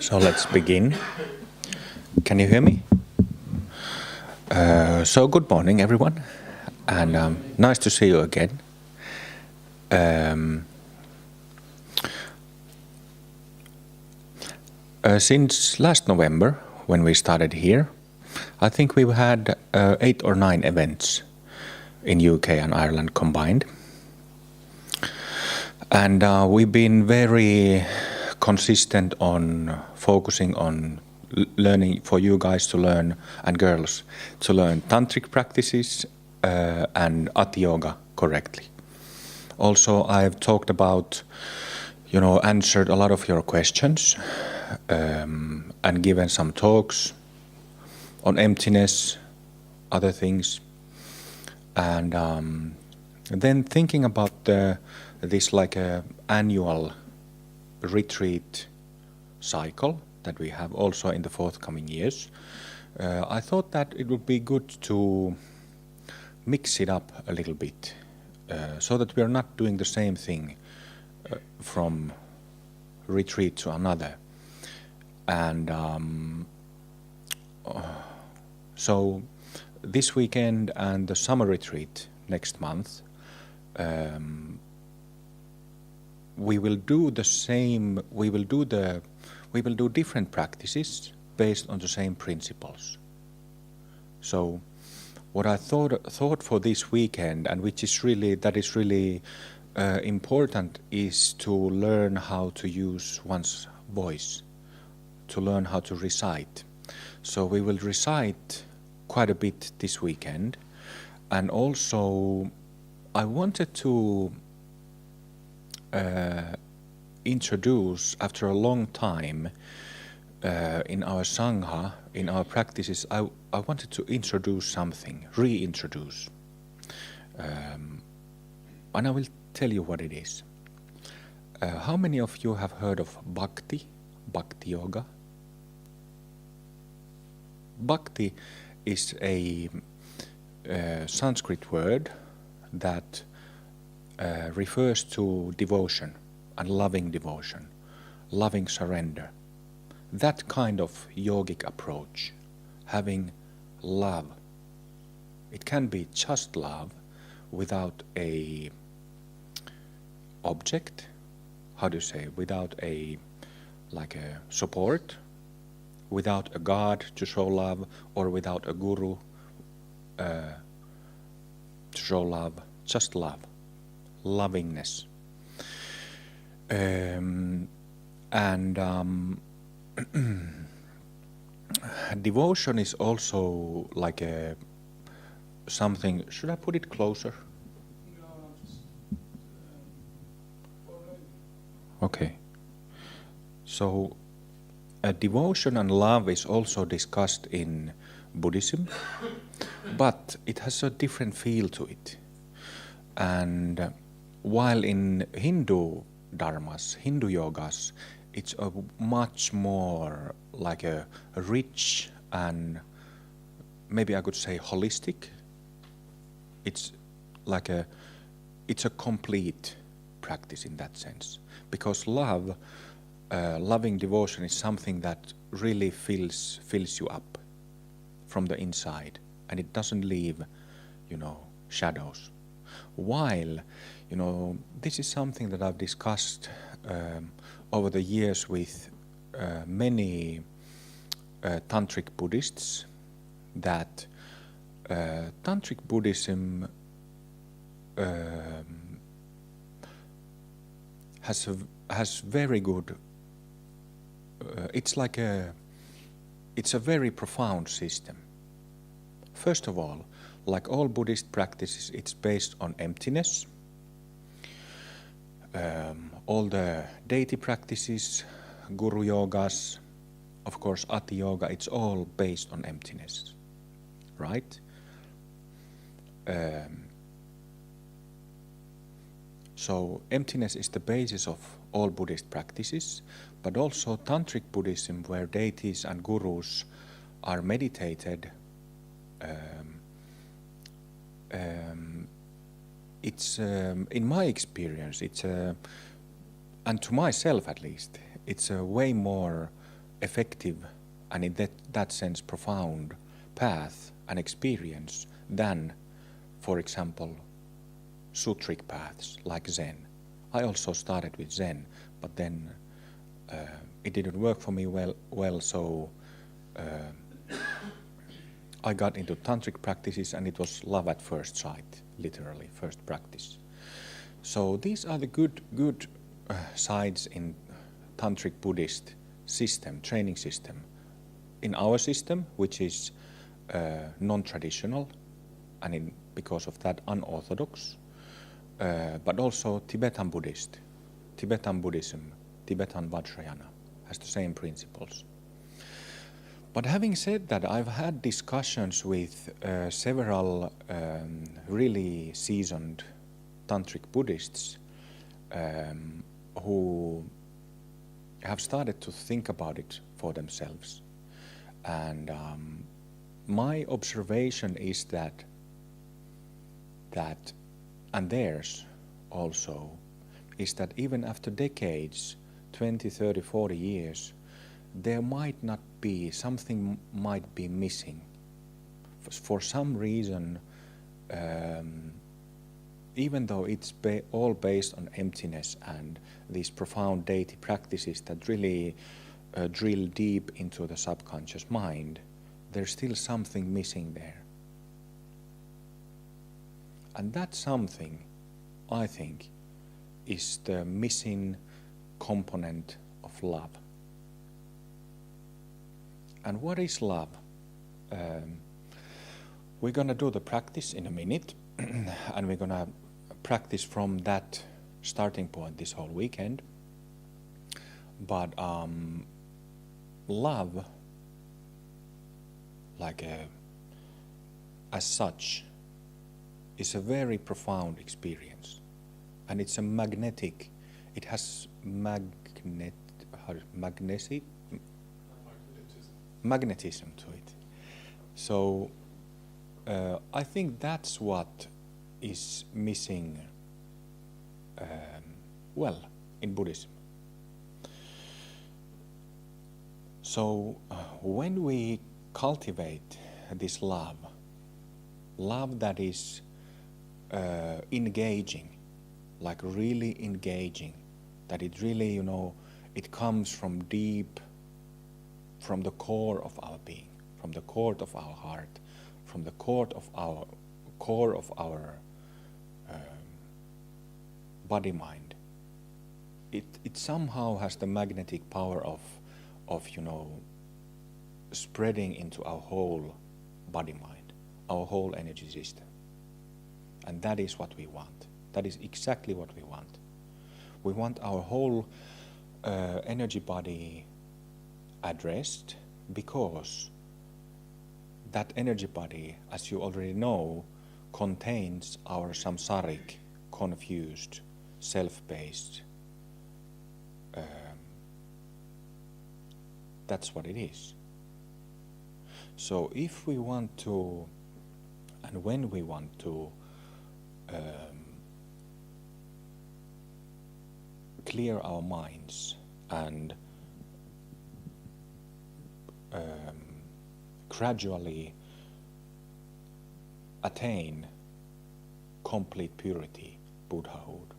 So let's begin. Can you hear me? So good morning, everyone, and nice to see you again. Since last November, when we started here, I think we've had 8 or 9 events in UK and Ireland combined. And we've been very consistent on focusing on learning for you guys to learn and girls to learn tantric practices and Ati Yoga correctly. Also, I've talked about, answered a lot of your questions and given some talks on emptiness, other things, and then thinking about this like a annual retreat cycle that we have also in the forthcoming years. I thought that it would be good to mix it up a little bit so that we are not doing the same thing from retreat to another. And so this weekend and the summer retreat next month, we will do the same. We will do different practices based on the same principles. So, what I thought for this weekend, and which is really important, is to learn how to use one's voice, to learn how to recite. So we will recite quite a bit this weekend, and also I wanted to introduce, after a long time in our Sangha, in our practices, I wanted to introduce something, reintroduce. And I will tell you what it is. How many of you have heard of Bhakti Yoga? Bhakti is a Sanskrit word that refers to devotion and loving surrender. That kind of yogic approach, having love. It can be just love without a object, without a support, without a god to show love, or without a guru to show love, just love. Lovingness. Devotion is also like something. Should I put it closer? Okay. So devotion and love is also discussed in Buddhism, but it has a different feel to it. And while in Hindu dharmas, Hindu yogas, it's a much more like a rich and maybe I could say holistic. It's a complete practice in that sense, because loving devotion is something that really fills you up from the inside, and it doesn't leave, shadows. While, this is something that I've discussed over the years with many tantric Buddhists, that tantric Buddhism has very good. It's a very profound system. First of all, like all Buddhist practices, it's based on emptiness. All the deity practices, guru yogas, of course Ati Yoga, it's all based on emptiness, right? So emptiness is the basis of all Buddhist practices, but also Tantric Buddhism, where deities and gurus are meditated, it's in my experience, and to myself at least, it's a way more effective and in that sense profound path and experience than, for example, sutric paths like Zen. I also started with Zen, but then it didn't work for me well, so I got into tantric practices, and it was love at first sight, literally first practice. So these are the good sides in tantric Buddhist system, training system. In our system, which is non-traditional, and because of that unorthodox, but also Tibetan Buddhist, Tibetan Buddhism, Tibetan Vajrayana has the same principles. But having said that, I've had discussions with several really seasoned tantric Buddhists who have started to think about it for themselves. And my observation is that and theirs also, is that even after decades, 20, 30, 40 years, there might not be, something might be missing. For some reason, even though it's all based on emptiness and these profound deity practices that really drill deep into the subconscious mind, there's still something missing there. And that something, I think, is the missing component of love. And what is love? We're going to do the practice in a minute, and we're going to practice from that starting point this whole weekend. But love, as such, is a very profound experience, and it's a magnetic. It has magnetism to it. So I think that's what is missing, in Buddhism. So when we cultivate this love that is engaging, like really engaging, that it really, it comes from deep, from the core of our being, from the core of our heart, from the core of our body mind. It somehow has the magnetic power of spreading into our whole body mind, our whole energy system. And that is what we want. That is exactly what we want. We want our whole energy body addressed, because that energy body, as you already know, contains our samsaric, confused, self-based. That's what it is. So if we want to, and when we want to, clear our minds and gradually attain complete purity, Buddhahood,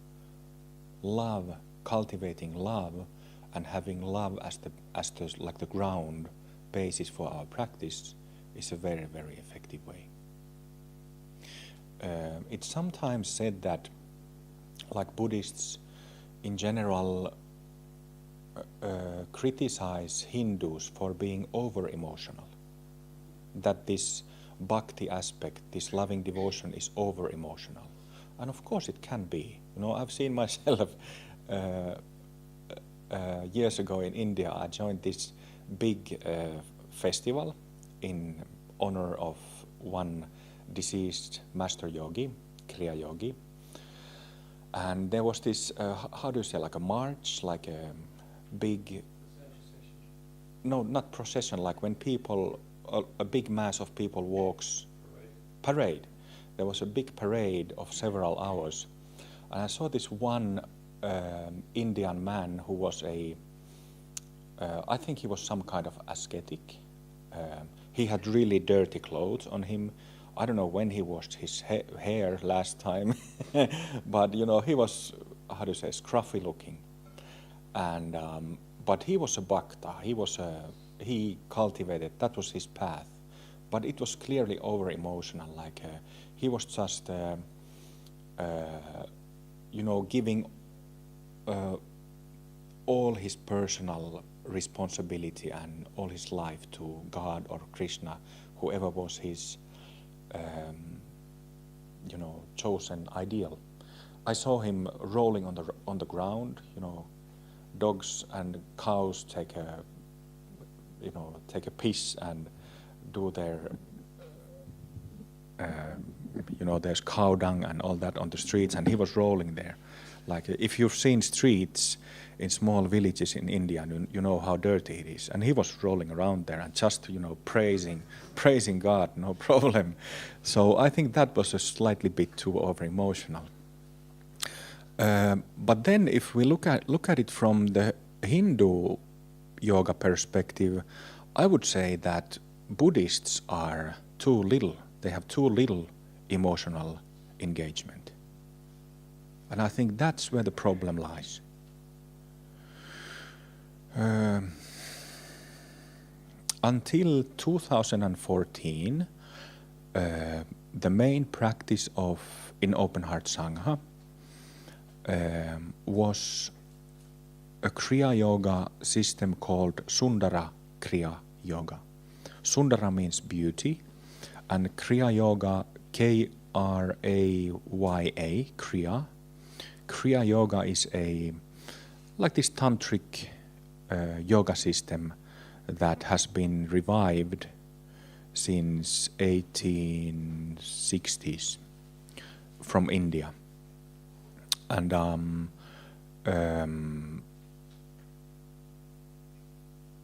love, cultivating love, and having love as the ground basis for our practice is a very, very effective way. It's sometimes said that, like, Buddhists in general criticize Hindus for being over-emotional, that this bhakti aspect, this loving devotion, is over-emotional. And of course it can be. I've seen myself years ago in India. I joined this big festival in honor of one deceased master yogi, Kriya Yogi. And there was this, how do you say, like a march, like a big... No, not procession, like when people, a big mass of people walks... Parade. There was a big parade of several hours. And I saw this one Indian man who was a I think he was some kind of ascetic. He had really dirty clothes on him. I don't know when he washed his hair last time, but you know, he was, how do you say, scruffy looking. And but he was a bhakta. He cultivated, that was his path. But it was clearly over emotional. Like he was just, you know, giving all his personal responsibility and all his life to God or Krishna, whoever was his, you know, chosen ideal. I saw him rolling on the ground. You know, dogs and cows take a piss and do their, you know, there's cow dung and all that on the streets, and he was rolling there. Like if you've seen streets in small villages in India, you know how dirty it is. And he was rolling around there and just, you know, praising God, no problem. So I think that was a slightly bit too over emotional. But then if we look at it from the Hindu yoga perspective, I would say that Buddhists are too little. They have too little emotional engagement. And I think that's where the problem lies. Until 2014, the main practice in Open Heart Sangha was a Kriya Yoga system called Sundara Kriya Yoga. Sundara means beauty, and Kriya Yoga, Kraya, Kriya. Kriya Yoga is like this tantric yoga system that has been revived since 1860s from India. And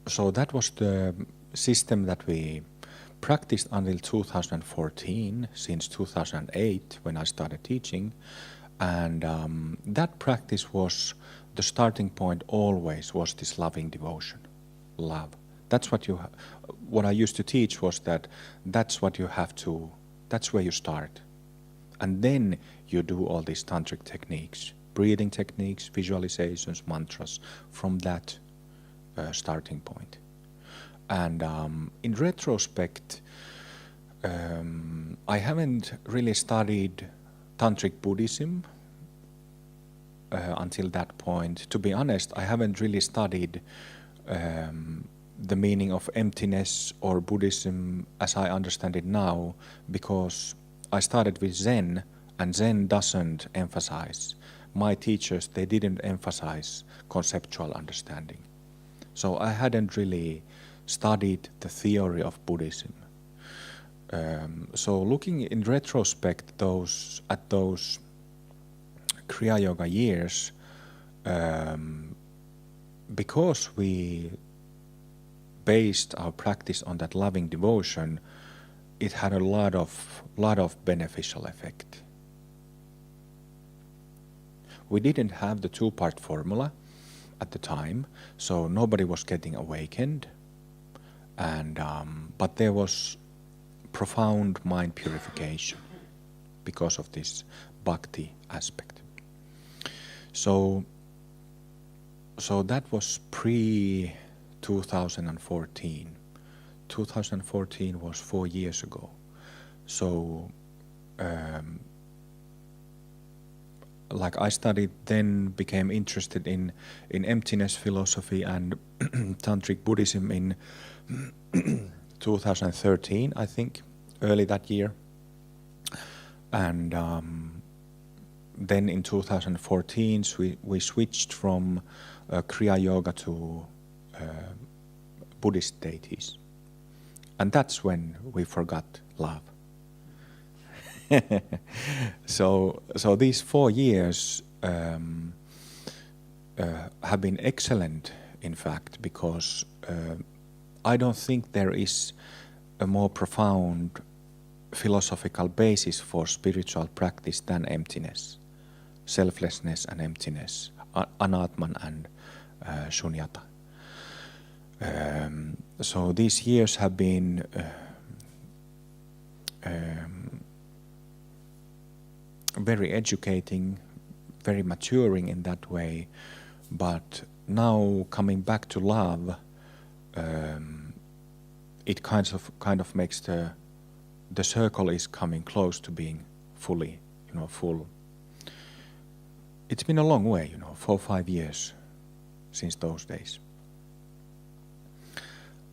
so that was the system that we practiced until 2014, since 2008 when I started teaching. And that practice was, the starting point always was this loving devotion, love. That's what I used to teach was that's what you have to, that's where you start. And then you do all these tantric techniques, breathing techniques, visualizations, mantras, from that starting point. And in retrospect, I haven't really studied Tantric Buddhism until that point. To be honest, I haven't really studied the meaning of emptiness or Buddhism as I understand it now, because I started with Zen, and Zen doesn't emphasize. My teachers, they didn't emphasize conceptual understanding. So I hadn't really studied the theory of Buddhism. So looking in retrospect at those Kriya Yoga years, because we based our practice on that loving devotion, it had a lot of beneficial effect. We didn't have the two-part formula at the time, so nobody was getting awakened, and but there was profound mind purification because of this bhakti aspect. So that was pre-2014. 2014 was 4 years ago. So like I studied then, became interested in emptiness philosophy and Tantric Buddhism in 2013, I think, early that year. And then in 2014 we switched from Kriya Yoga to Buddhist deities. And that's when we forgot love. So these 4 years have been excellent, in fact, because I don't think there is a more profound philosophical basis for spiritual practice than emptiness, selflessness and emptiness, anatman and shunyata. So these years have been very educating, very maturing in that way, but now coming back to love, it kind of makes the circle is coming close to being fully, full. It's been a long way, 4 or 5 years since those days.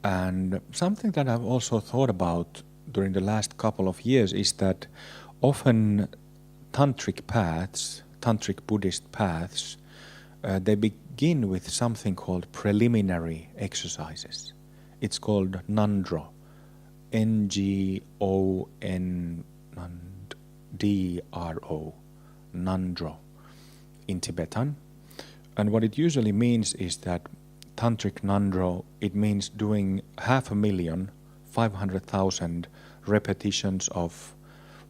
And something that I've also thought about during the last couple of years is that often tantric Buddhist paths, they begin with something called preliminary exercises. It's called Ngondro, Ngondro, Ngondro in Tibetan. And what it usually means is that Tantric Ngondro, it means doing 500,000 repetitions of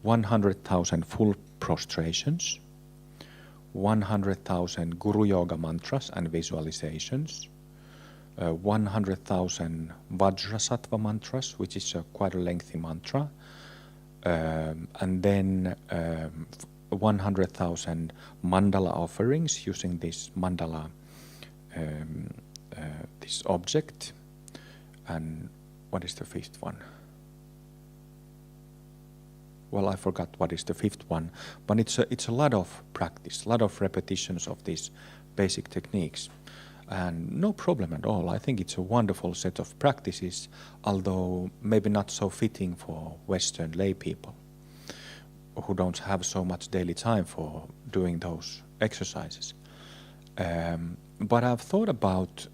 100,000 full prostrations, 100,000 Guru Yoga mantras and visualizations, 100,000 Vajrasattva mantras, which is quite a lengthy mantra, and then 100,000 mandala offerings using this mandala, this object. And what is the fifth one? Well, I forgot what is the fifth one, but it's a lot of practice, a lot of repetitions of these basic techniques. And no problem at all. I think it's a wonderful set of practices, although maybe not so fitting for Western lay people who don't have so much daily time for doing those exercises. But I've thought about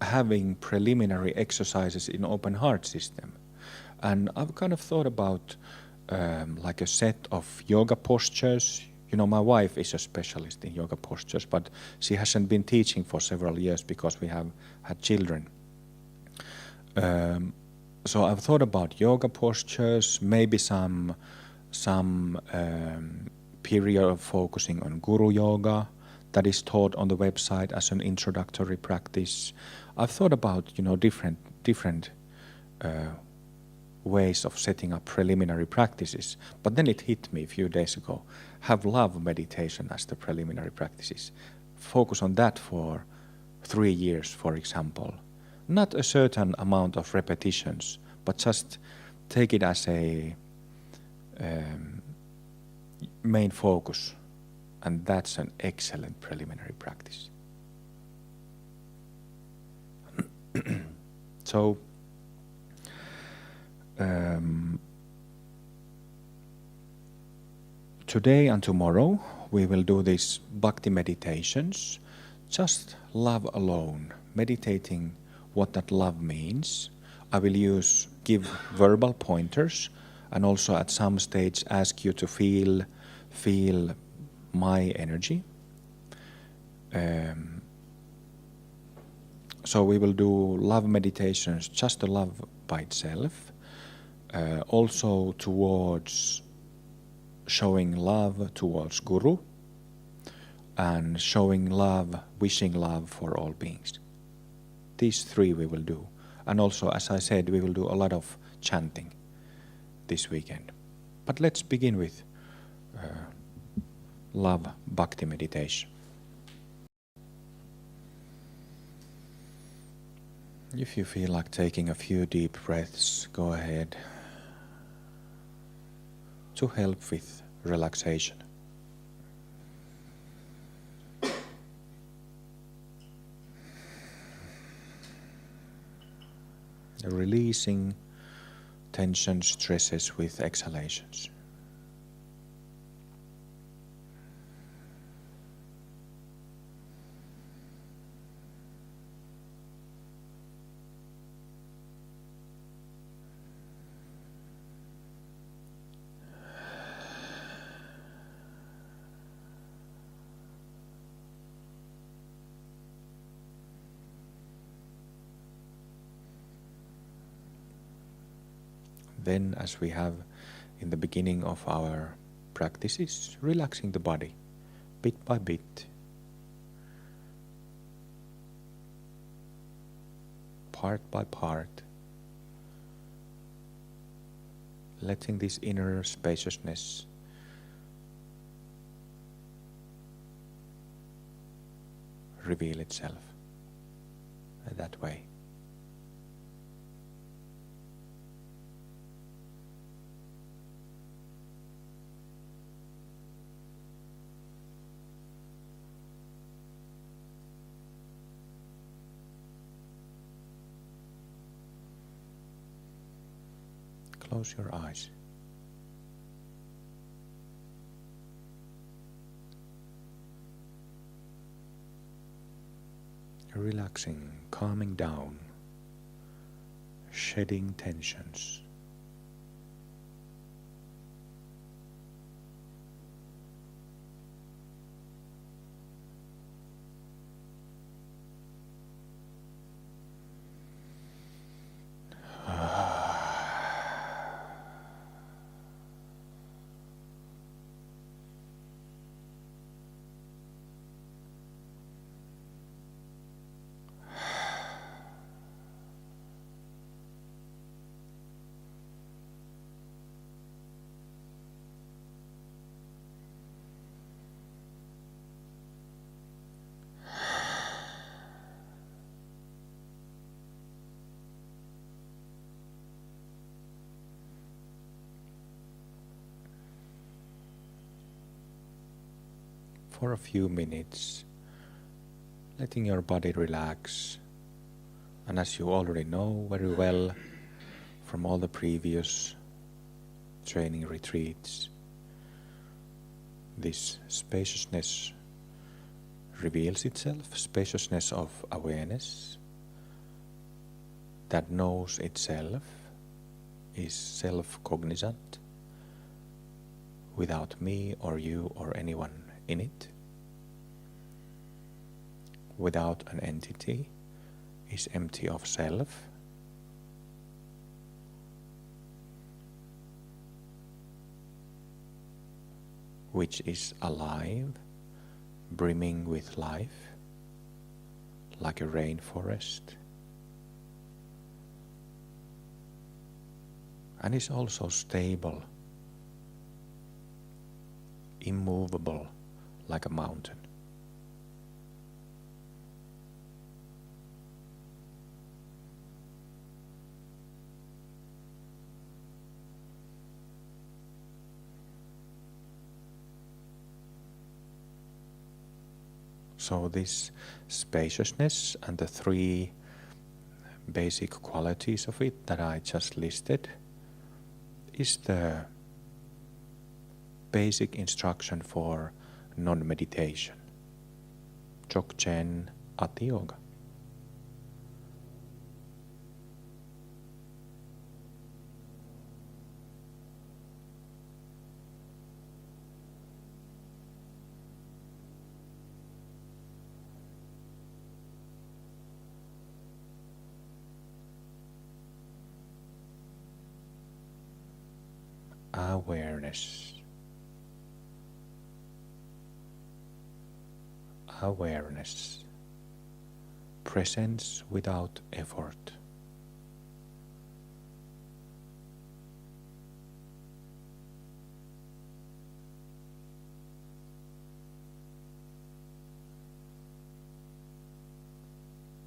having preliminary exercises in open heart system. And I've kind of thought about like a set of yoga postures. My wife is a specialist in yoga postures, but she hasn't been teaching for several years because we have had children. So I've thought about yoga postures, maybe some period of focusing on Guru Yoga that is taught on the website as an introductory practice. I've thought about different ways of setting up preliminary practices, but then it hit me a few days ago. Have love meditation as the preliminary practices. Focus on that for 3 years, for example. Not a certain amount of repetitions, but just take it as a main focus, and that's an excellent preliminary practice. So today and tomorrow we will do these bhakti meditations, just love alone, meditating what that love means. I will give verbal pointers and also at some stage ask you to feel my energy. So we will do love meditations, just the love by itself. Also towards showing love towards Guru and showing love, wishing love for all beings. These 3 we will do. And also, as I said, we will do a lot of chanting this weekend. But let's begin with love bhakti meditation. If you feel like taking a few deep breaths, go ahead to help with relaxation. Releasing tension, stresses with exhalations. Then, as we have in the beginning of our practices, relaxing the body bit by bit. part by part, letting this inner spaciousness reveal itself that way. Close your eyes. Relaxing, calming down, shedding tensions. For a few minutes, letting your body relax, and as you already know very well from all the previous training retreats, this spaciousness reveals itself, spaciousness of awareness that knows itself, is self-cognizant, without me or you or anyone in it, without an entity, is empty of self, which is alive, brimming with life, like a rainforest, and is also stable, immovable, like a mountain. So this spaciousness and the three basic qualities of it that I just listed is the basic instruction for non-meditation. Dzogchen Ati Yoga. Awareness. Awareness. Presence without effort.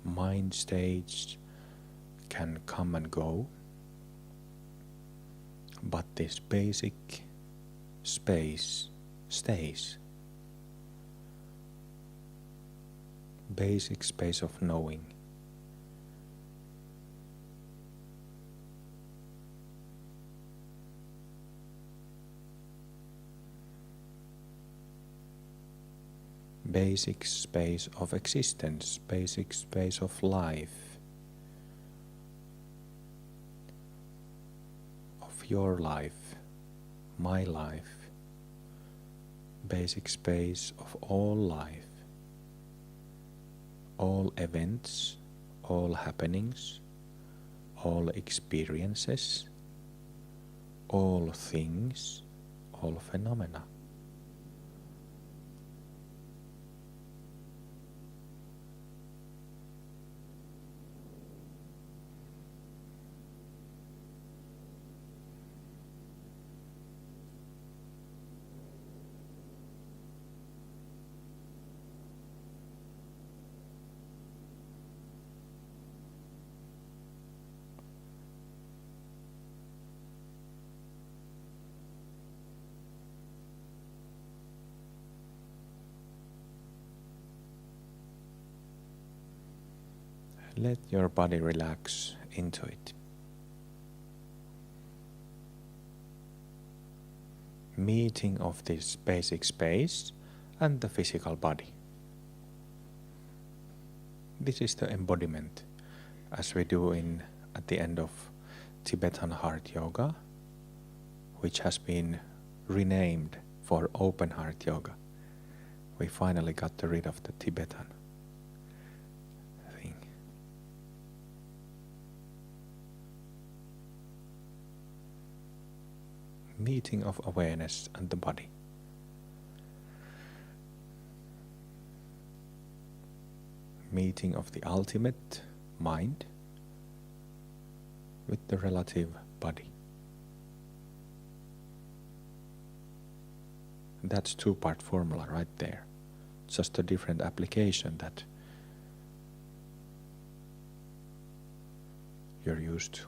Mind states can come and go, but this basic space stays. Basic space of knowing. Basic space of existence, basic space of life, of your life, my life, basic space of all life, all events, all happenings, all experiences, all things, all phenomena. let your body relax into it. Meeting of this basic space and the physical body. This is the embodiment, as we do at the end of Tibetan Heart Yoga, which has been renamed for Open Heart Yoga. We finally got rid of the Tibetan thing. Meeting of awareness and the body. Meeting of the ultimate mind with the relative body. That's two-part formula right there. Just a different application that you're used to.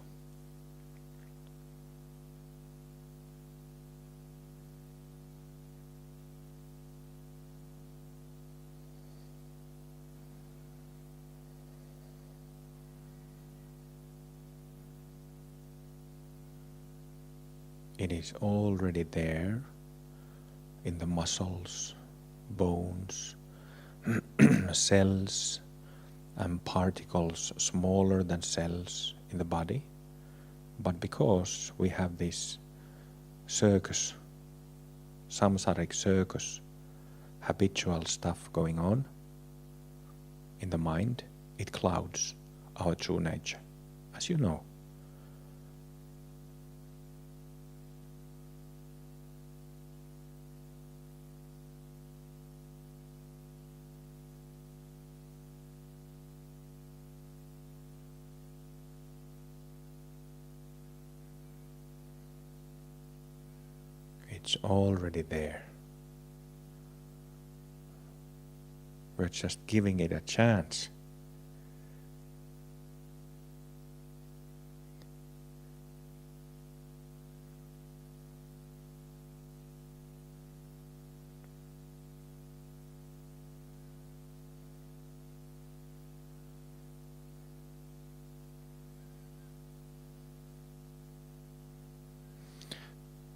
It is already there in the muscles, bones, cells, and particles smaller than cells in the body. But because we have this circus, samsaric circus, habitual stuff going on in the mind, it clouds our true nature, as you know. It's already there. We're just giving it a chance.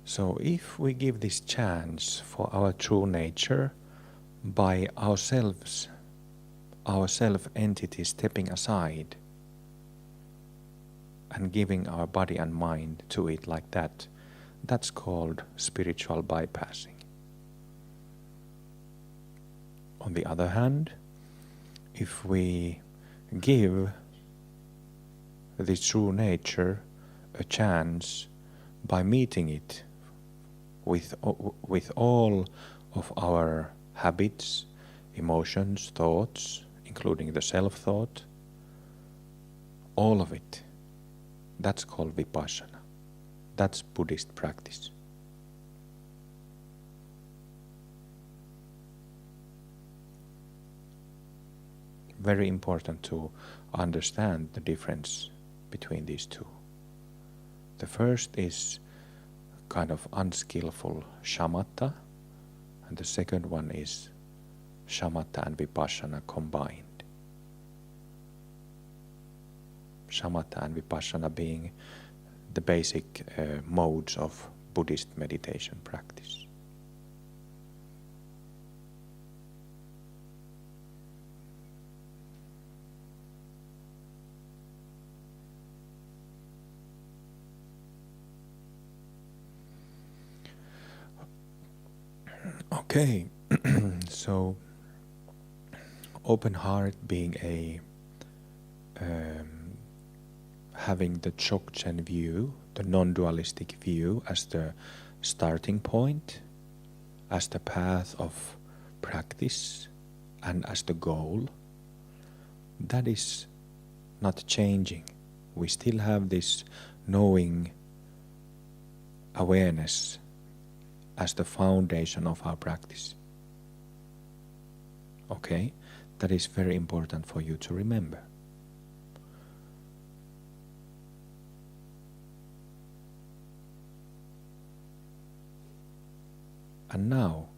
So if we give this chance for our true nature by ourselves, our self-entity stepping aside and giving our body and mind to it like that, that's called spiritual bypassing. On the other hand, if we give the true nature a chance by meeting it with all of our habits, emotions, thoughts, including the self-thought, all of it, that's called vipassana. That's Buddhist practice. Very important to understand the difference between these two. The first is kind of unskillful shamatha, and the second one is shamatha and vipassana combined. Shamatha and vipassana being the basic modes of Buddhist meditation practice. Okay, so open heart being having the Dzogchen view, the non-dualistic view as the starting point, as the path of practice and as the goal, that is not changing. We still have this knowing awareness as the foundation of our practice. Okay? That is very important for you to remember. And now,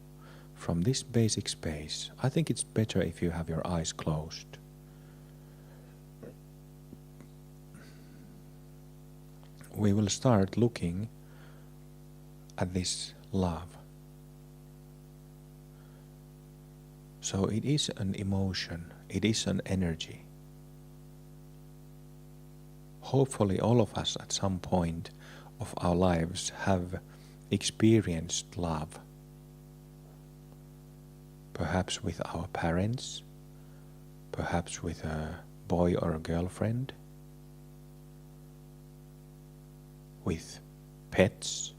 from this basic space, I think it's better if you have your eyes closed. we will start looking at this love. So it is an emotion, it is an energy. Hopefully all of us at some point of our lives have experienced love. Perhaps with our parents, perhaps with a boy or a girlfriend, with pets,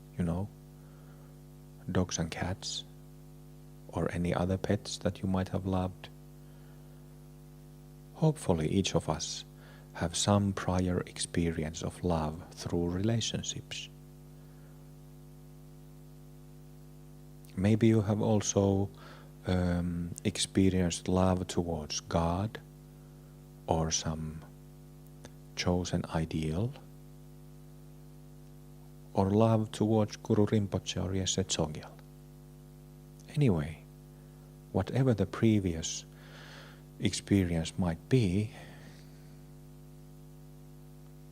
dogs and cats, or any other pets that you might have loved. Hopefully each of us have some prior experience of love through relationships. Maybe you have also experienced love towards God or some chosen ideal, or love towards Guru Rinpoche or Jesse Tsogyal. Anyway, whatever the previous experience might be,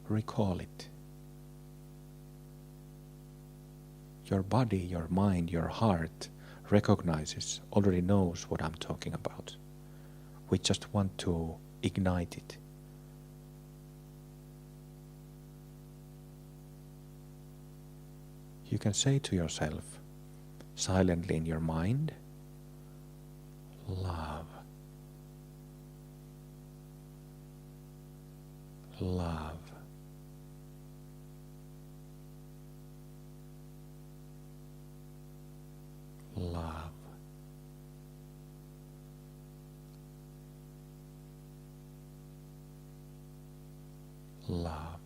recall it. Your body, your mind, your heart recognizes, already knows what I'm talking about. We just want to ignite it. You can say to yourself, silently in your mind, love, love, love. Love.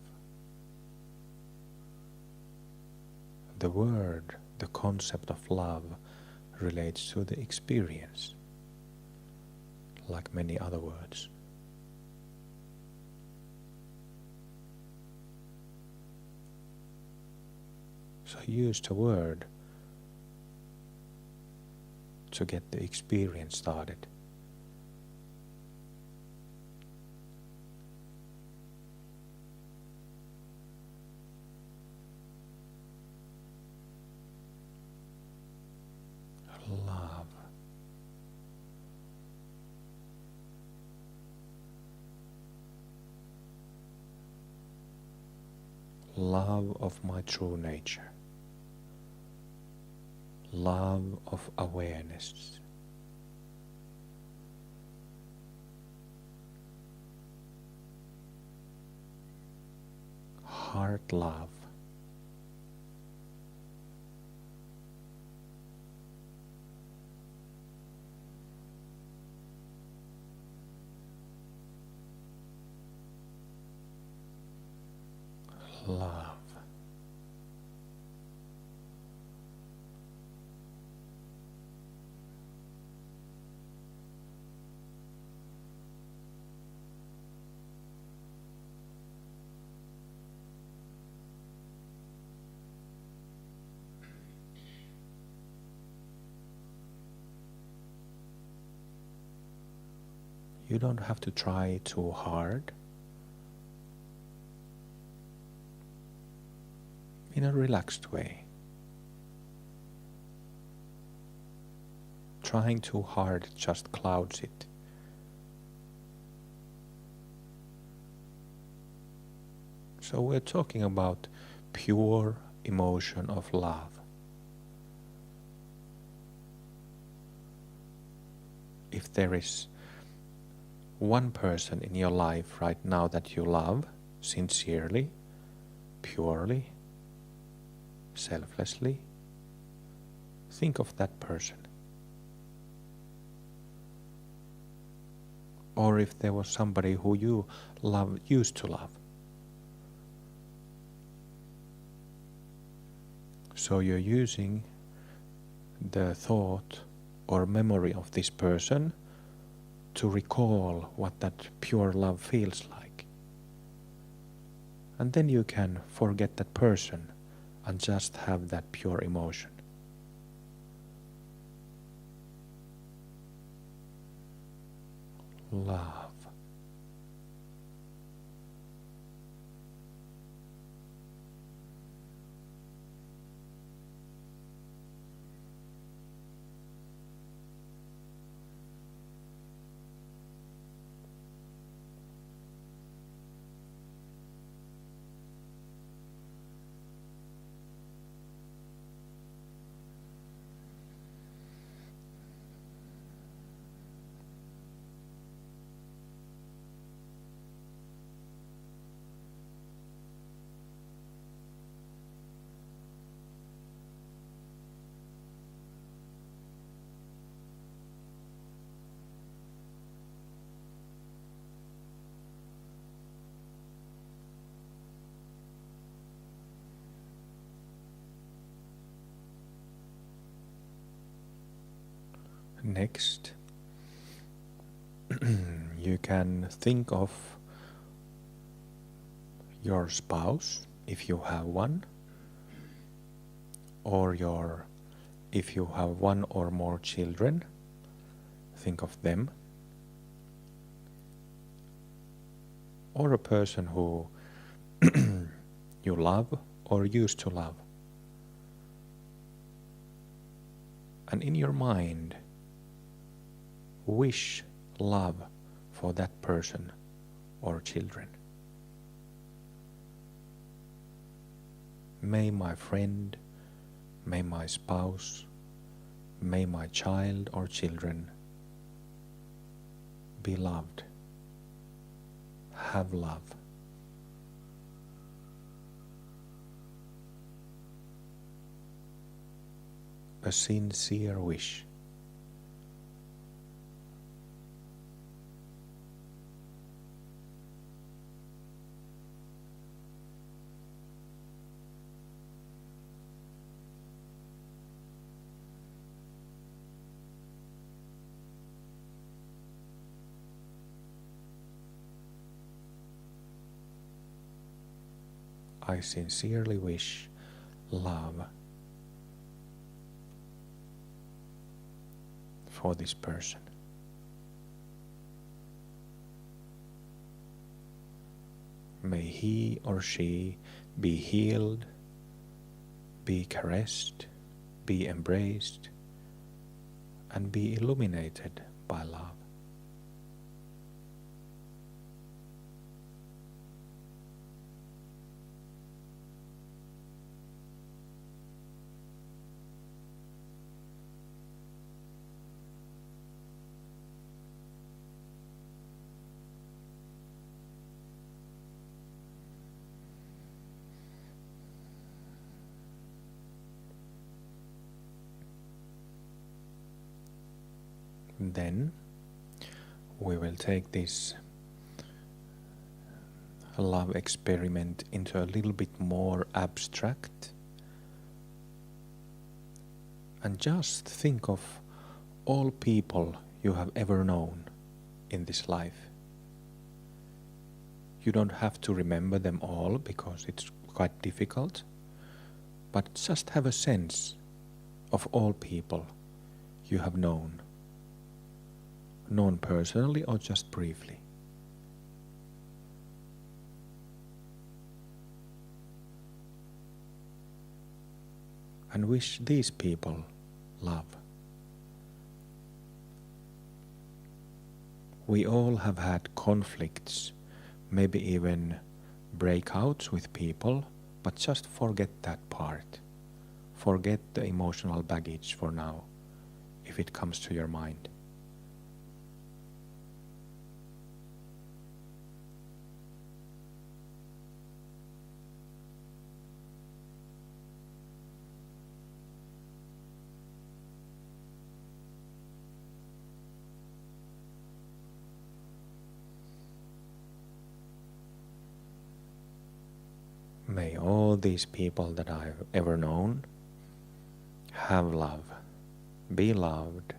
The word, the concept of love relates to the experience, like many other words. So use the word to get the experience started. Love. Love of my true nature. Love of awareness. Heart love. Love. You don't have to try too hard. In a relaxed way. Trying too hard just clouds it. So we're talking about pure emotion of love. If there is one person in your life right now that you love sincerely, purely, selflessly, think of that person. Or if there was somebody who you used to love. So you're using the thought or memory of this person to recall what that pure love feels like. And then you can forget that person and just have that pure emotion. Love. Next, you can think of your spouse, if you have one, or if you have one or more children, think of them, or a person who you love or used to love. And in your mind, wish love for that person or children. May my friend, may my spouse, may my child or children be loved, have love. A sincere wish. I sincerely wish love for this person. May he or she be healed, be caressed, be embraced, and be illuminated by love. Then we will take this love experiment into a little bit more abstract, and just think of all people you have ever known in this life. You don't have to remember them all because it's quite difficult, but just have a sense of all people you have known personally or just briefly. And wish these people love. We all have had conflicts, maybe even breakouts with people, but just forget that part. Forget the emotional baggage for now, if it comes to your mind. May all these people that I've ever known have love, be loved.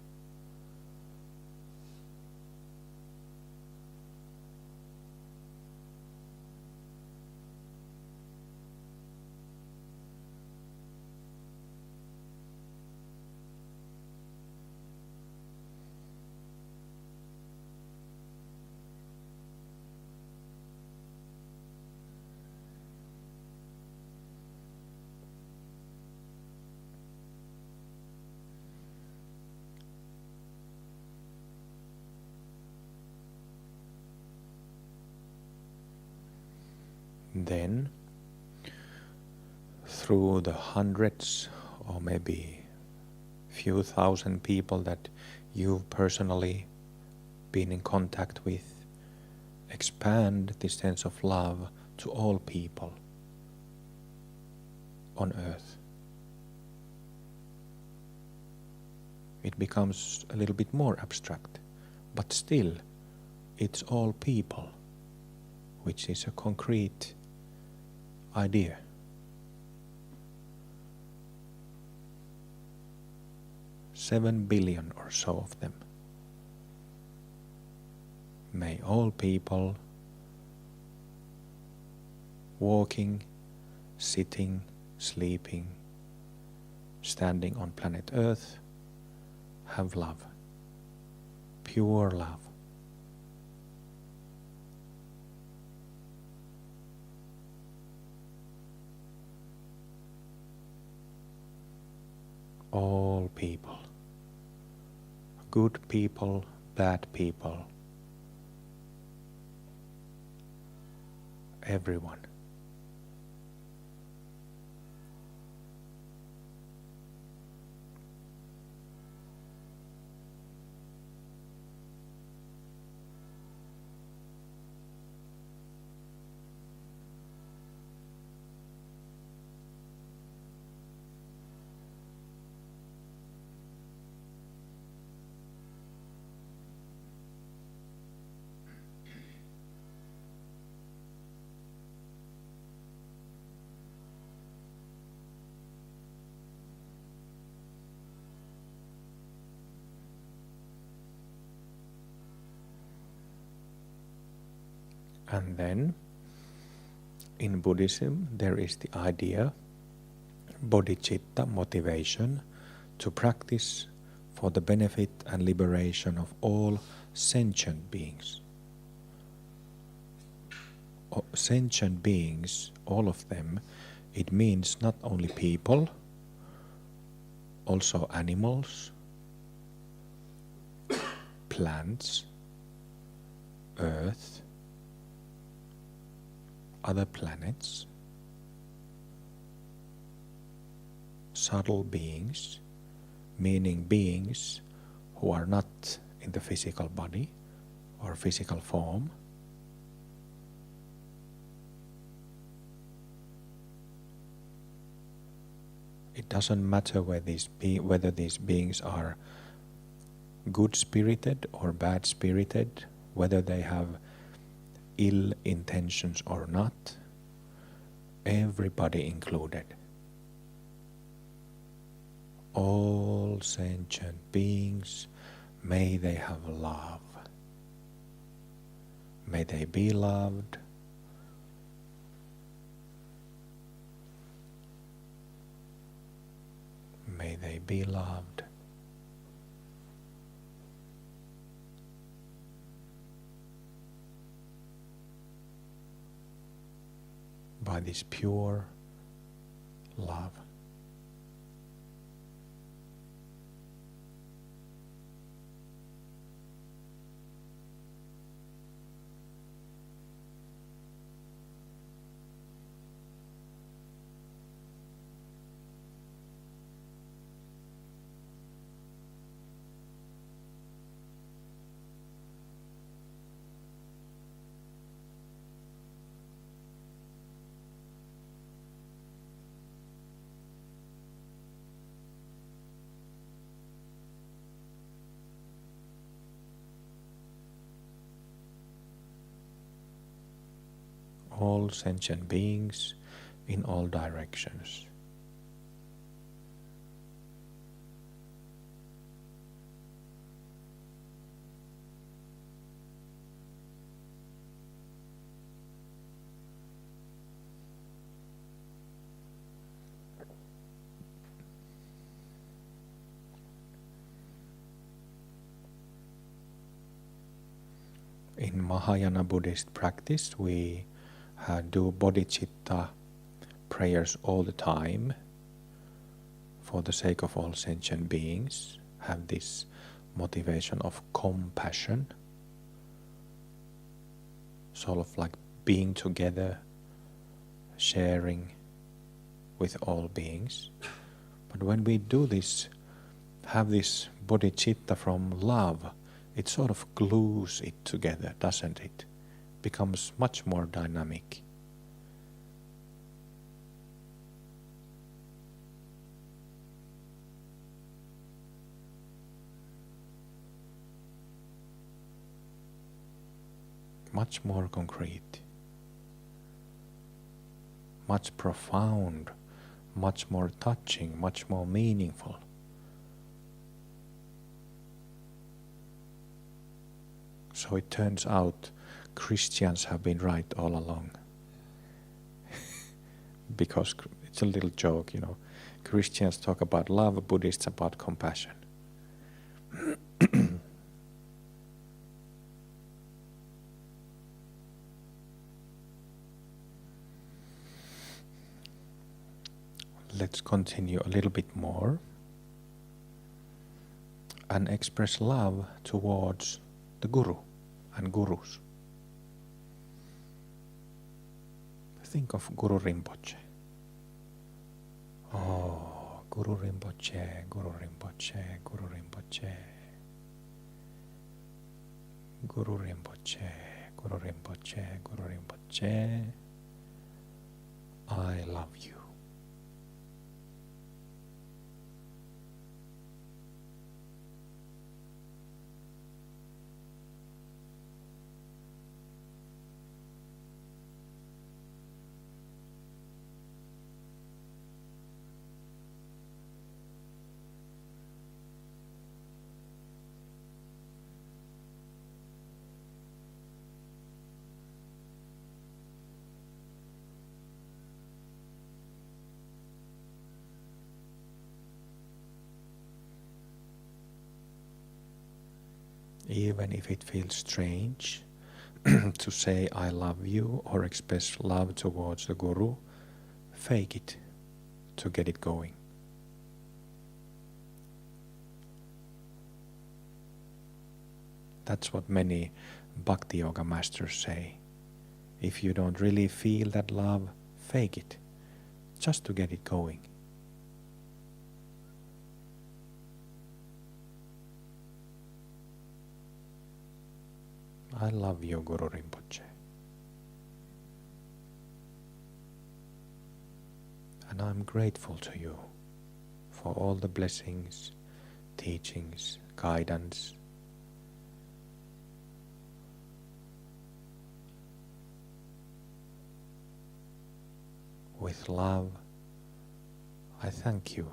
Then, through the hundreds or maybe few thousand people that you've personally been in contact with, expand this sense of love to all people on earth. It becomes a little bit more abstract, but still it's all people, which is a concrete idea. 7 billion or so of them. May all people walking, sitting, sleeping, standing on planet Earth have love, pure love. All people, good people, bad people, everyone. And then in Buddhism there is the idea, bodhicitta, motivation, to practice for the benefit and liberation of all sentient beings. Sentient beings, all of them, it means not only people, also animals, plants, earth, other planets, subtle beings, meaning beings who are not in the physical body or physical form, it doesn't matter whether these beings are good-spirited or bad-spirited, whether they have ill intentions or not, everybody included. All sentient beings, may they have love. May they be loved. May they be loved. By this pure love. All sentient beings in all directions. In Mahayana Buddhist practice, we do bodhicitta prayers all the time for the sake of all sentient beings, have this motivation of compassion, sort of like being together, sharing with all beings. But when we do this, have this bodhicitta from love, it sort of glues it together, doesn't it? Becomes much more dynamic. Much more concrete, much profound, much more touching, much more meaningful. So it turns out Christians have been right all along. Because it's a little joke, Christians talk about love, Buddhists about compassion. Let's continue a little bit more and express love towards the Guru and Gurus. Think of Guru Rinpoche. Oh, Guru Rinpoche, Guru Rinpoche, Guru Rinpoche. Guru Rinpoche, Guru Rinpoche, Guru Rinpoche. I love you. Even if it feels strange to say I love you or express love towards the Guru, fake it to get it going. That's what many Bhakti Yoga masters say. If you don't really feel that love, fake it, just to get it going. I love you, Guru Rinpoche. And I'm grateful to you for all the blessings, teachings, guidance. With love, I thank you.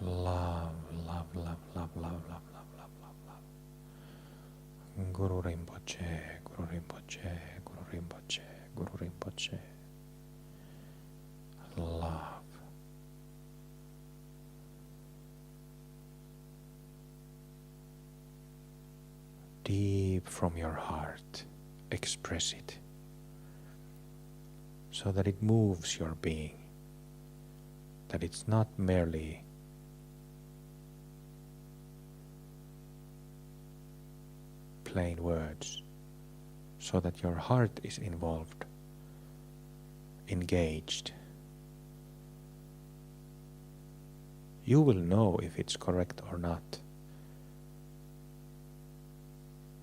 Love, love, love, love, love, love, love, love, love, love. Guru Rinpoche, Guru Rinpoche, Guru Rinpoche, Guru Rinpoche. Love. Deep from your heart, express it so that it moves your being, that it's not merely plain words, so that your heart is involved, engaged. You will know if it's correct or not,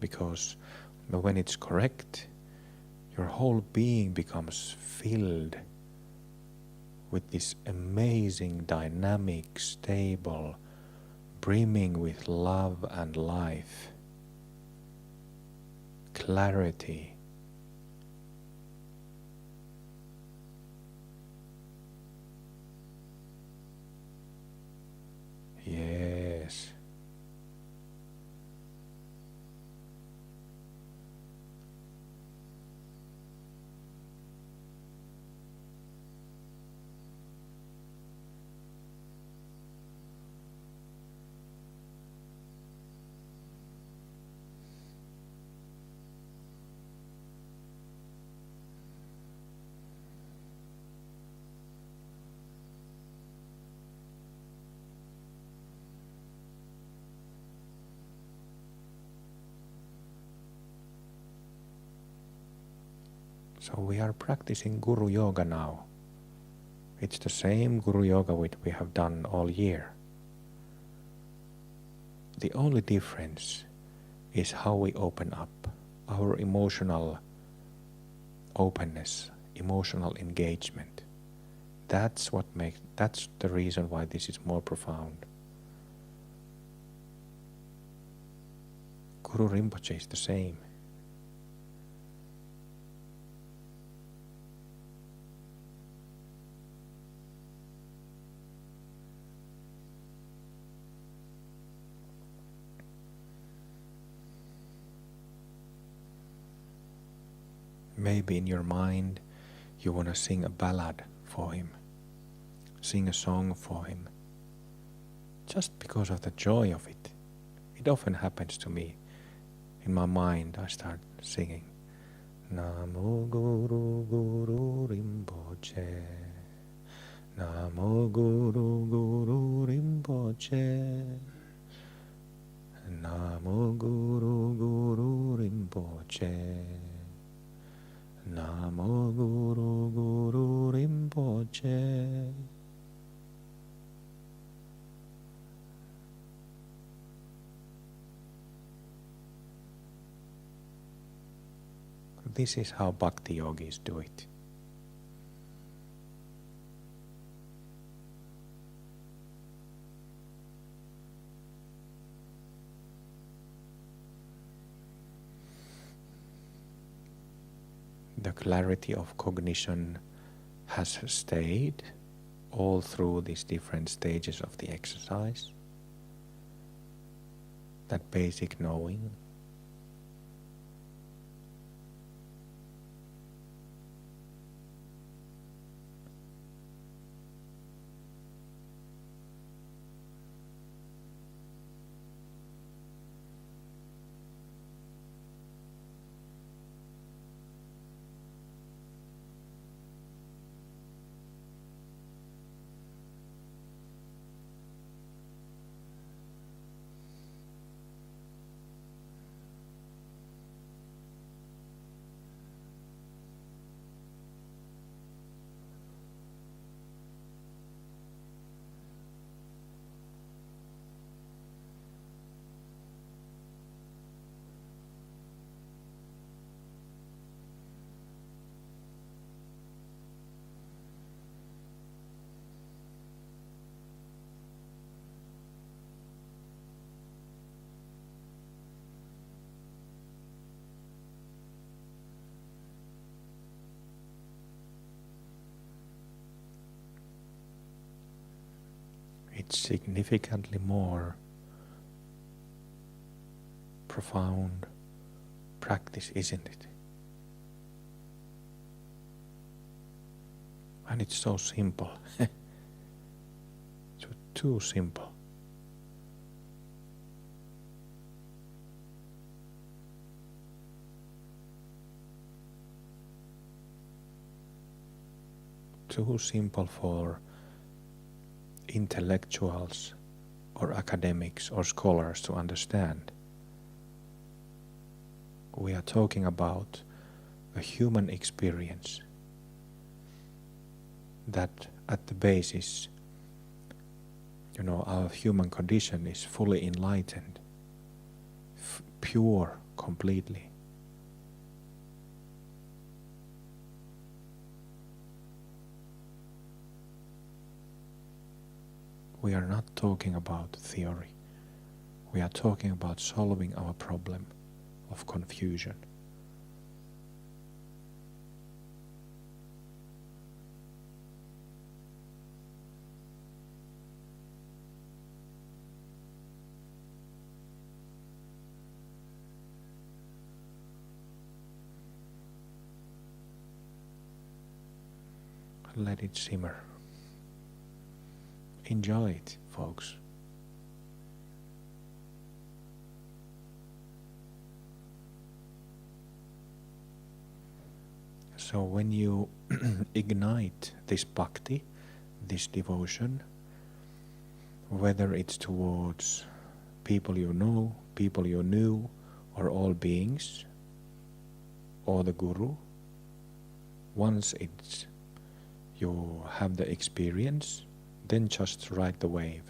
because when it's correct, your whole being becomes filled with this amazing, dynamic, stable, brimming with love and life, clarity. Yes. So we are practicing Guru Yoga now. It's the same Guru Yoga which we have done all year. The only difference is how we open up our emotional openness, emotional engagement. That's the reason why this is more profound. Guru Rinpoche is the same. Maybe in your mind you want to sing a ballad for him, sing a song for him, just because of the joy of it. It often happens to me. In my mind I start singing Namo Guru Guru Rinpoche, Namo Guru Guru Rinpoche, Namo Guru Guru Rinpoche, Namo Guru Guru Rinpoche. This is how Bhakti yogis do it. The clarity of cognition has stayed all through these different stages of the exercise. That basic knowing. It's significantly more profound practice, isn't it? And it's so simple. It's too simple. Too simple for intellectuals or academics or scholars to understand. We are talking about a human experience that at the basis, our human condition is fully enlightened, pure completely. We are not talking about theory. We are talking about solving our problem of confusion. Let it simmer. Enjoy it, folks. So when you ignite this bhakti, this devotion, whether it's towards people you know, people you knew, or all beings, or the Guru, once you have the experience, then just ride the wave.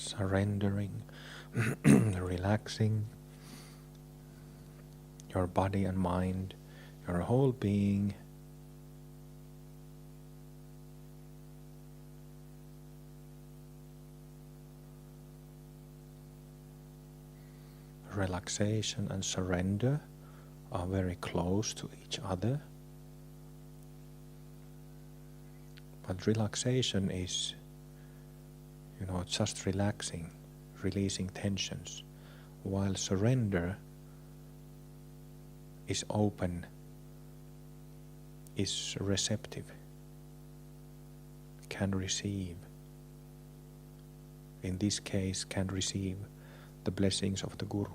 surrendering, relaxing your body and mind, your whole being. Relaxation and surrender are very close to each other. But relaxation is, just relaxing, releasing tensions, while surrender is open, is receptive, can receive. In this case, can receive the blessings of the Guru.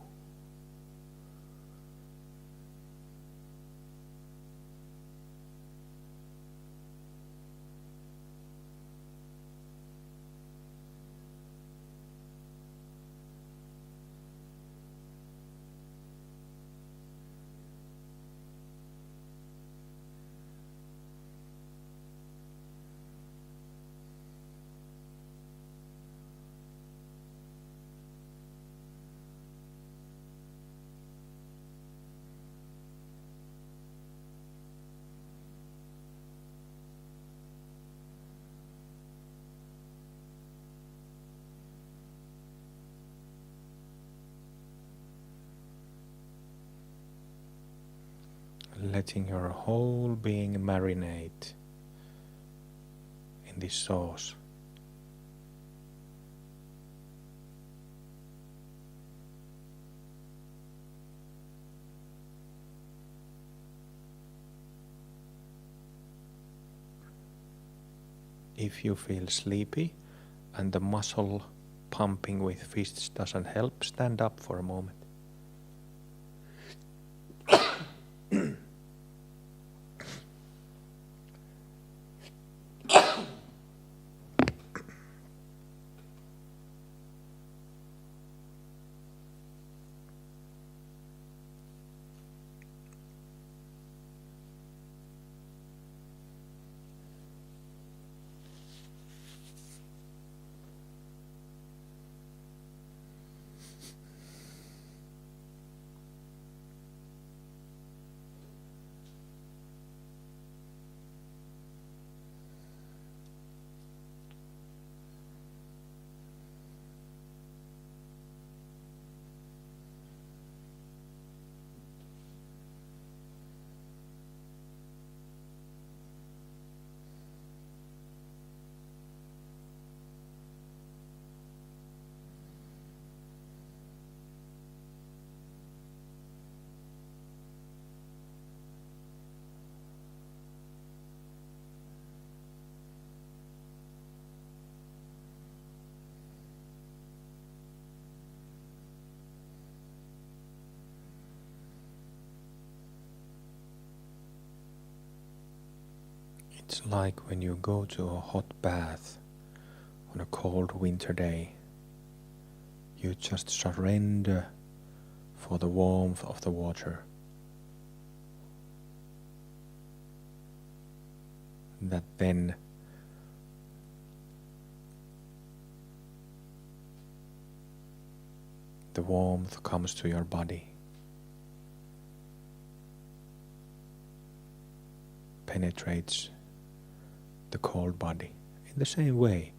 Letting your whole being marinate in this sauce. If you feel sleepy and the muscle pumping with fists doesn't help, stand up for a moment. It's like when you go to a hot bath on a cold winter day. You just surrender for the warmth of the water. That then the warmth comes to your body, penetrates the cold body. In the same way,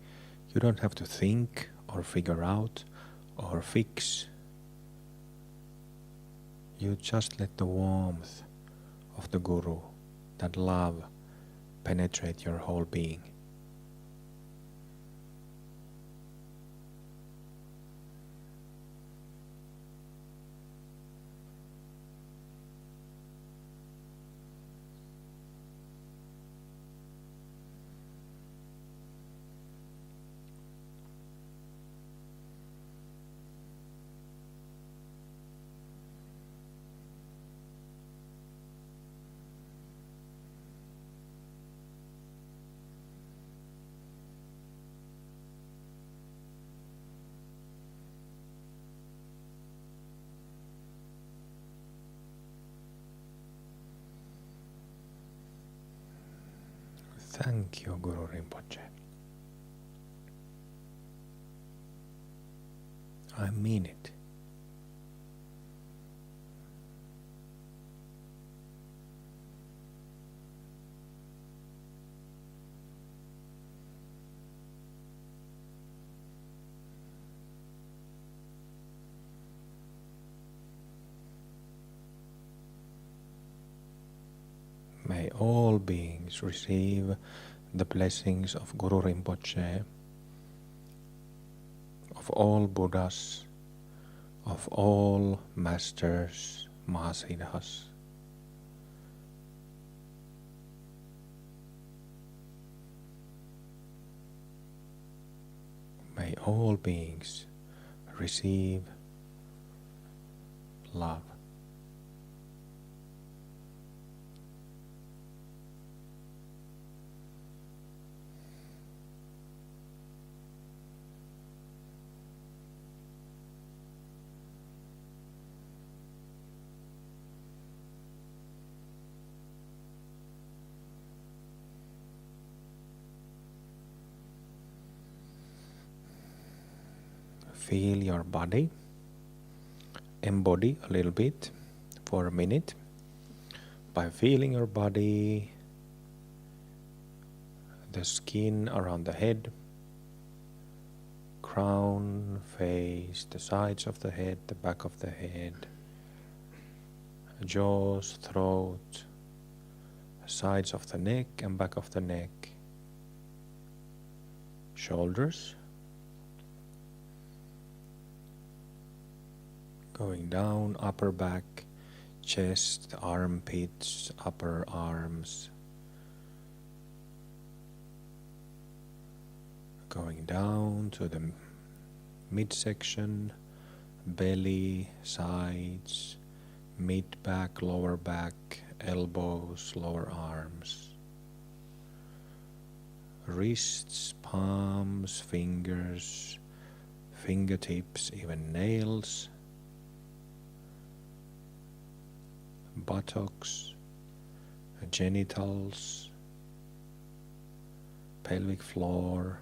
you don't have to think or figure out or fix. You just let the warmth of the Guru, that love, penetrate your whole being. Thank you, Guru Rinpoche. I mean it. May all beings receive the blessings of Guru Rinpoche, of all Buddhas, of all masters, Mahasiddhas. May all beings receive love. Feel your body, embody a little bit for a minute. By feeling your body, the skin around the head, crown, face, the sides of the head, the back of the head, jaws, throat, sides of the neck and back of the neck, shoulders, going down, upper back, chest, armpits, upper arms, going down to the midsection, belly, sides, mid-back, lower back, elbows, lower arms, wrists, palms, fingers, fingertips, even nails, buttocks, genitals, pelvic floor,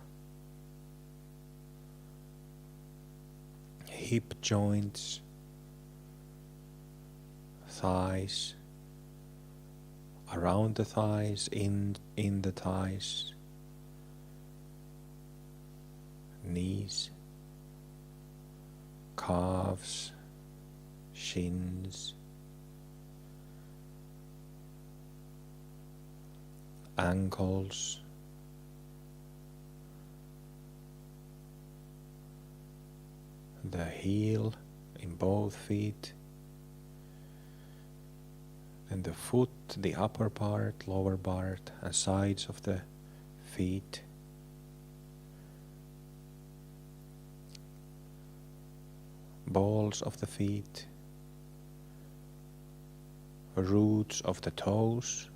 hip joints, thighs, around the thighs, in the thighs, knees, calves, shins, ankles, the heel in both feet, and the foot, the upper part, lower part, and sides of the feet, balls of the feet, roots of the toes,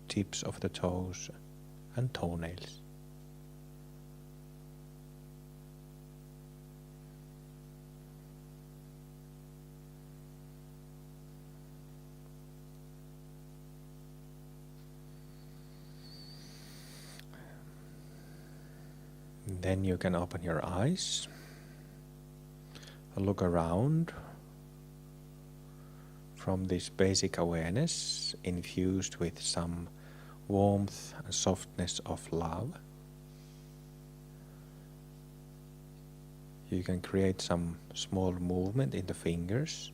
tips of the toes, and toenails. Then you can open your eyes, look around from this basic awareness infused with some warmth and softness of love. You can create some small movement in the fingers,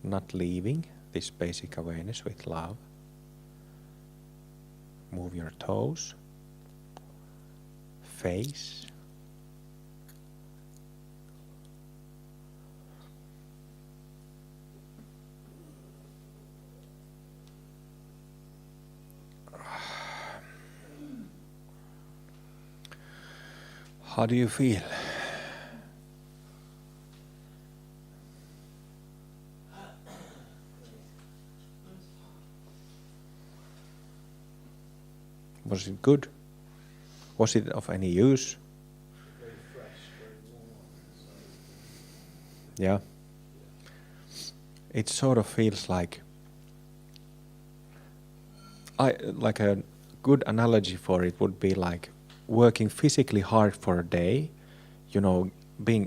not leaving this basic awareness with love. Move your toes, face, how do you feel? Was it good? Was it of any use? Very fresh, very warm. So Yeah. It sort of feels like a good analogy for it would be like working physically hard for a day,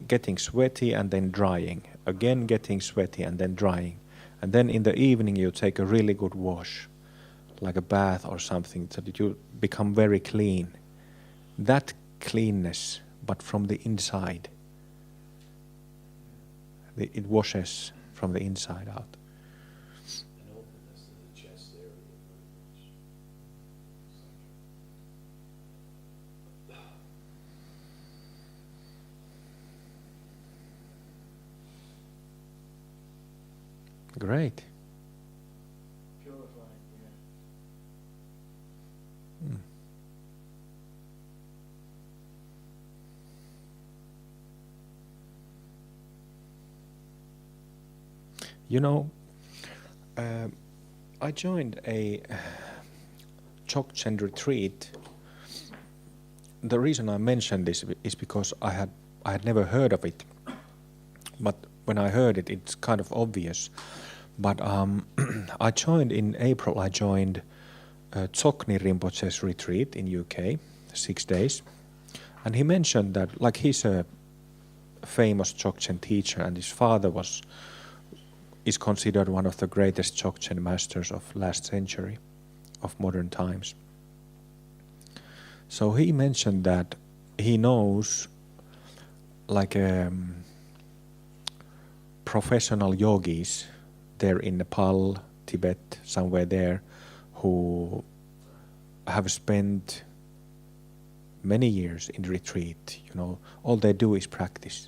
getting sweaty and then drying, again getting sweaty and then drying, and then in the evening you take a really good wash, like a bath or something, so that you become very clean. That cleanness, but from the inside, it washes from the inside out. An openness to the chest area very much. Great. Purifying, yeah. Mm. I joined a Dzogchen retreat. The reason I mentioned this is because I had never heard of it, but when I heard it, it's kind of obvious. But I joined in April. I joined Tsokni Rinpoche's retreat in UK, 6 days, and he mentioned that, like, he's a famous Dzogchen teacher, and his father is considered one of the greatest Dzogchen masters of last century, of modern times. So he mentioned that he knows, like, professional yogis there in Nepal, Tibet, somewhere there, who have spent many years in retreat. All they do is practice,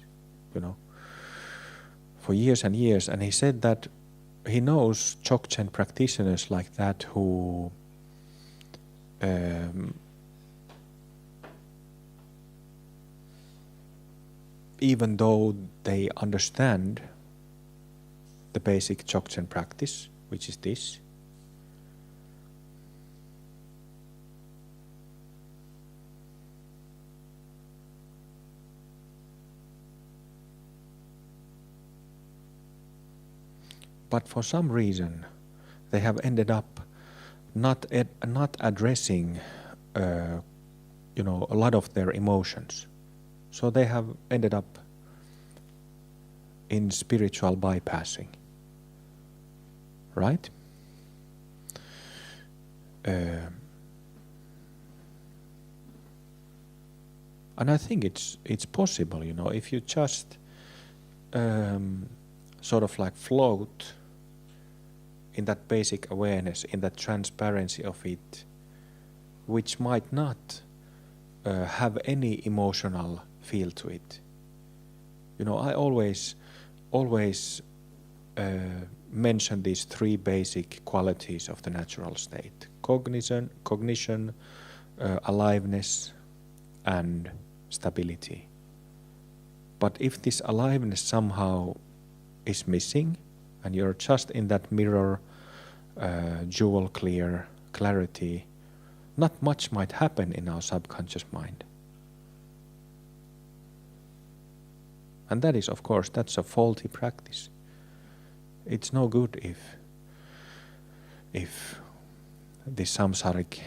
for years and years. And he said that he knows Dzogchen practitioners like that who even though they understand the basic Dzogchen practice, which is this, but for some reason they have ended up not addressing a lot of their emotions. So they have ended up in spiritual bypassing, right? And I think it's possible, if you just sort of like float in that basic awareness, in that transparency of it, which might not have any emotional feel to it. I always mention these three basic qualities of the natural state: cognition, aliveness, and stability. But if this aliveness somehow is missing, and you're just in that mirror, jewel clear clarity, not much might happen in our subconscious mind. And that is, of course, that's a faulty practice. It's no good if the samsaric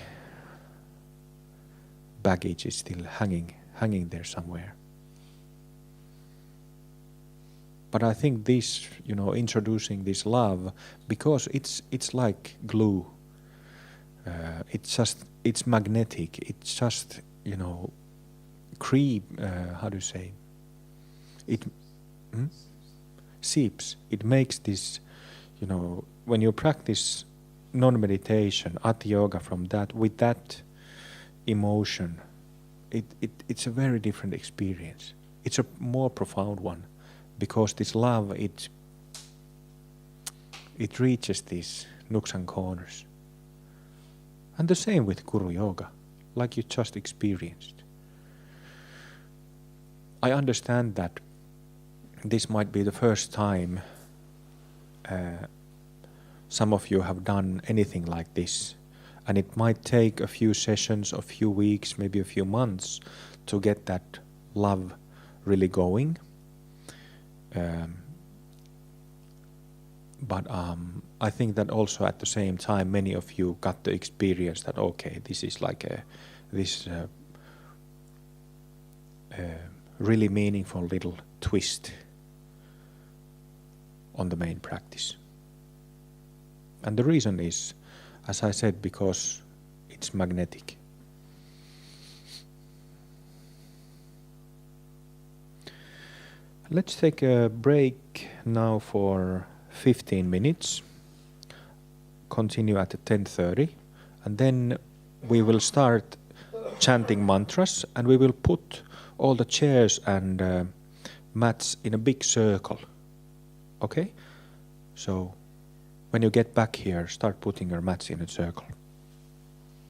baggage is still hanging there somewhere. But I think this, introducing this love, because it's like glue. It's magnetic. It's just, how do you say? It seeps. It makes this, when you practice non-meditation, Hatha yoga with that emotion, it's a very different experience. It's a more profound one, because this love, it reaches these nooks and corners. And the same with Guru Yoga, like you just experienced. I understand that this might be the first time some of you have done anything like this, and it might take a few sessions, a few weeks, maybe a few months to get that love really going. But I think that also at the same time many of you got the experience that, okay, this is like this really meaningful little twist on the main practice. And the reason is, as I said, because it's magnetic. Let's take a break now for 15 minutes. Continue at 10:30, and then we will start chanting mantras, and we will put all the chairs and mats in a big circle. Okay? So when you get back here, start putting your mats in a circle.